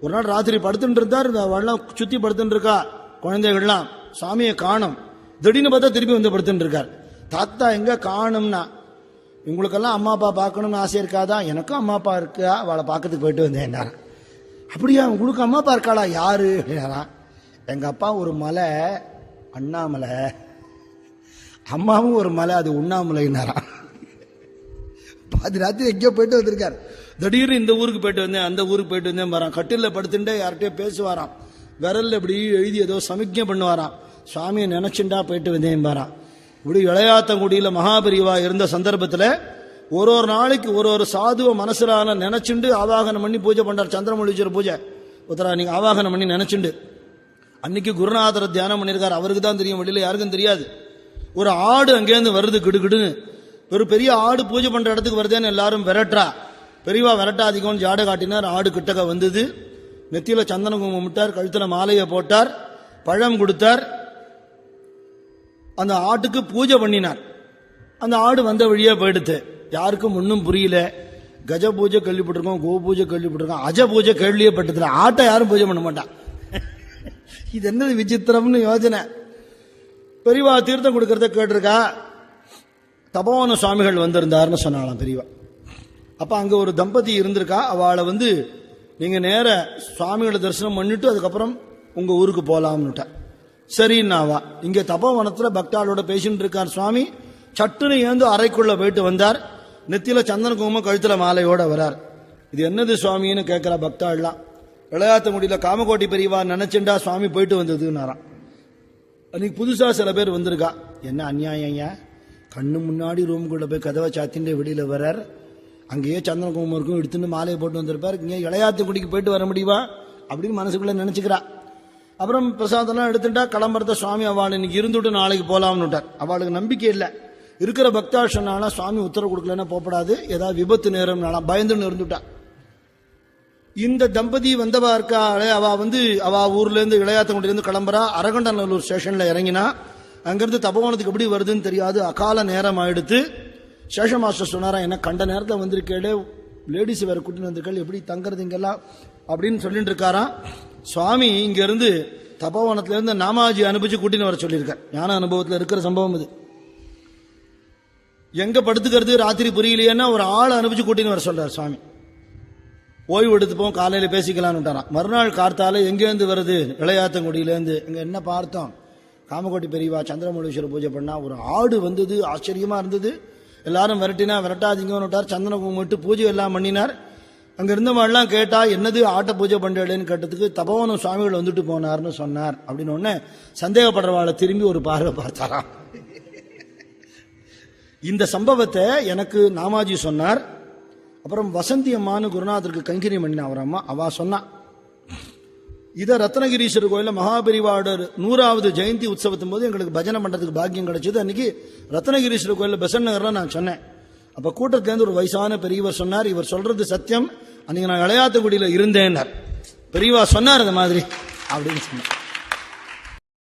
ஒரு நாள் ராத்திரி படுத்துட்டு இருந்தார், இந்த வெள்ளம் சுத்தி படுத்துட்டு இருக்கா குழந்தைகள்லாம், சாமியை காணும். திடீர்னு பார்த்தா திருப்பி வந்து படுத்துட்டு இருக்கார். தாத்தா எங்க காணும்னா, உங்களுக்கெல்லாம் அம்மா அப்பா பார்க்கணும்னு ஆசை இருக்காதா? எனக்கும் அம்மா அப்பா இருக்கா, அவளை பார்க்கறதுக்கு போயிட்டு வந்தேன். அப்படியா, உங்களுக்கு அம்மா அப்பா இருக்காளா? யாரு? எங்க அப்பா ஒரு மலை அண்ணாமலை, அம்மாவும் ஒரு மலை அது உண்ணாமலைன்னாராம். பாதி ராத்திரி எங்கேயோ போயிட்டு வந்திருக்கார். திடீர்னு இந்த ஊருக்கு போயிட்டு வந்தேன், அந்த ஊருக்கு போயிட்டு வந்தேன் பாரான். கட்டில படுத்துட்டே யார்கிட்டயோ பேசுவாராம், விரல் இப்படி எழுதி ஏதோ சமிக்ஞை பண்ணுவாராம். சுவாமியை நினைச்சுண்டா போயிட்டு வந்தேன் பாரான். இப்படி இளையாத்தங்குடியில மகாபெரிவா இருந்த சந்தர்ப்பத்தில் ஒரு நாளைக்கு ஒரு சாதுவ மனசுலான நினைச்சுண்டு ஆவாகனம் பண்ணி பூஜை பண்றார். சந்திரமௌலீஸ்வரர் பூஜை உத்தரா நீங்க ஆவாகனம் பண்ணி நினைச்சுண்டு அன்னைக்கு குருநாதரை தியானம் பண்ணியிருக்கார். அவருக்கு தான் தெரியும், வெளியில யாருக்கும் தெரியாது. ஒரு ஆடு அங்கேருந்து வருது கிடுகிடுன்னு, ஒரு பெரிய ஆடு பூஜை பண்ற இடத்துக்கு வருதேன்னு எல்லாரும் விரட்டா. பெரியவா விரட்டாதிகம்னு ஜாடை காட்டினார். ஆடு கிட்டக்க வந்தது, நெத்தியில சந்தன குங்குமம் விட்டார், கழுத்துல மாலையை போட்டார், பழம் கொடுத்தார், அந்த ஆட்டுக்கு பூஜை பண்ணினார். அந்த ஆடு வந்த வழியா போயிடுத்து. யாருக்கும் ஒன்றும் புரியல. கஜ பூஜை கேள்விப்பட்டிருக்கோம், கோ பூஜை கேள்விப்பட்டிருக்கோம், அஜ பூஜை கேள்வியே பட்டதுல ஆட்டை யாரும் பூஜை பண்ண மாட்டான். இது என்னது விசித்திரம்னு யோசனை. பெரியவா தீர்த்தம் கொடுக்கறத கேட்டிருக்கா. தபோவன சுவாமிகள் வந்திருந்தார்னு சொன்னாலாம் பெரியவா. அப்ப அங்க ஒரு தம்பதி இருந்திருக்கா. அவளை வந்து நீங்க நேர சுவாமிகளை தரிசனம் பண்ணிட்டு அதுக்கப்புறம் உங்க ஊருக்கு போலாம்னுட்டா. சரின்னாவா. இங்க தபோவனத்துல பக்தாளோட பேசிட்டு இருக்கார் சுவாமி. சட்டுன்னு ஏந்து அறைக்குள்ள போயிட்டு வந்தார். நெத்தியில சந்தன குங்குமம், கழுத்துல மாலையோட வரார். இது என்னது சுவாமின்னு கேட்கிறா பக்தாள்லாம். இளையாத்தங்குடியில காமகோட்டி பெரியவா நினைச்சுண்டா சுவாமி போயிட்டு வந்ததுன்னாராம். அன்னைக்கு புதுசா சில பேர் வந்திருக்கா. என்ன அநியாயம், கண்ணு முன்னாடி ரூமுக்குள்ள போய் கதவை சாத்தின்ட்டு வெளியில வர்றார். அங்கேயே சந்தன குங்குமம் இருக்கும், எடுத்துட்டு மாலையை போட்டு வந்திருப்பார். இங்கே இளையாத்தங்குடிக்கு போயிட்டு வர முடியுமா அப்படின்னு மனசுக்குள்ள நினைச்சுக்கிறா. அப்புறம் பிரசாதம்லாம் எடுத்துட்டா கிளம்புறத சுவாமி அவள் இன்னைக்கு இருந்துட்டு நாளைக்கு போலாம்னு விட்டார். அவளுக்கு நம்பிக்கை இல்லை. இருக்கிற பக்தா சொன்னாலும் சுவாமி உத்தரவு கொடுக்கலன்னா போகப்படாது, ஏதாவது விபத்து நேரம்னாலாம் பயந்துன்னு இருந்துட்டா. இந்த தம்பதி வந்தவா இருக்கா, அவ ஊர்ல இருந்து இளையாத்தங்குடியிலிருந்து கிளம்புறா. அரகண்டநல்லூர் ஸ்டேஷன்ல இறங்கினா. அங்கிருந்து தபோவனத்துக்கு எப்படி வருதுன்னு தெரியாது, அகால நேரம் ஆயிடுத்து. சேஷ மாஸ்டர் சொன்னாரா, என்ன கண்ட நேரத்தில் வந்திருக்கேளே, லேடிஸ் வேற கூட்டின்னு வந்திருக்கேள், எப்படி தங்குறது இங்கெல்லாம் அப்படின்னு சொல்லிட்டு இருக்காராம். சுவாமி இங்க இருந்து தபோவனத்துல இருந்து நாமாஜி அனுப்பிச்சு கூட்டின்னு வர சொல்லியிருக்கார். ஞான அனுபவத்தில் இருக்கிற சம்பவம் இது. எங்க படுத்துக்கிறது ராத்திரி புரியலையேன்னா ஒரு ஆளை அனுப்பிச்சு கூட்டின்னு வர சொல்றார் சுவாமி. ஓய்வு எடுத்துப்போம், காலையில பேசிக்கலான்னு விட்டாராம். மறுநாள் கார்த்தால எங்கேருந்து வருது, இளையாத்தங்குடியிலேருந்து. இங்க என்ன பார்த்தோம், காமகோட்டி பெரியவா சந்திரமௌலீஸ்வரர் பூஜை பண்ணா ஒரு ஆடு வந்தது, ஆச்சரியமா இருந்தது. எல்லாரும் விரட்டினா விரட்டாதீங்கன்னு விட்டார். சந்தன குங்குமம் விட்டு பூஜை எல்லாம் பண்ணினார். அங்க இருந்தவெல்லாம் கேட்டா என்னது ஆட்டை பூஜை பண்றேன்னு கேட்டதுக்கு தபோவனம் சுவாமிகள் வந்துட்டு போனார்னு சொன்னார். அப்படின்னு உடனே சந்தேகப்படுறவாளை திரும்பி ஒரு பார்வை பார்த்தாராம். இந்த சம்பவத்தை எனக்கு நாமாஜி சொன்னார். அப்புறம் வசந்தி அம்மானு குருநாதருக்கு கைங்கரியம் பண்ணினா அவர் அம்மா, அவ சொன்னா. இதை ரத்னகிரீஸ்வரர் கோயில மகாபெரிவாட 100வது ஜெயந்தி உற்சவத்தின் போது எங்களுக்கு பஜனை பண்றதுக்கு பாக்கியம் கிடைச்சது. அன்னைக்கு ரத்னகிரீஸ்வரர் கோயில பெசன் நகர்ல நான் சொன்னேன். அப்ப கூட்டத்திலேருந்து ஒரு வயசான பெரியவர் சொன்னார், இவர் சொல்றது சத்தியம், அன்னைக்கு நான் இளையாத்தங்குடியில இருந்தேன். பெரியவா சொன்னார் அந்த மாதிரி அப்படின்னு சொன்னார்.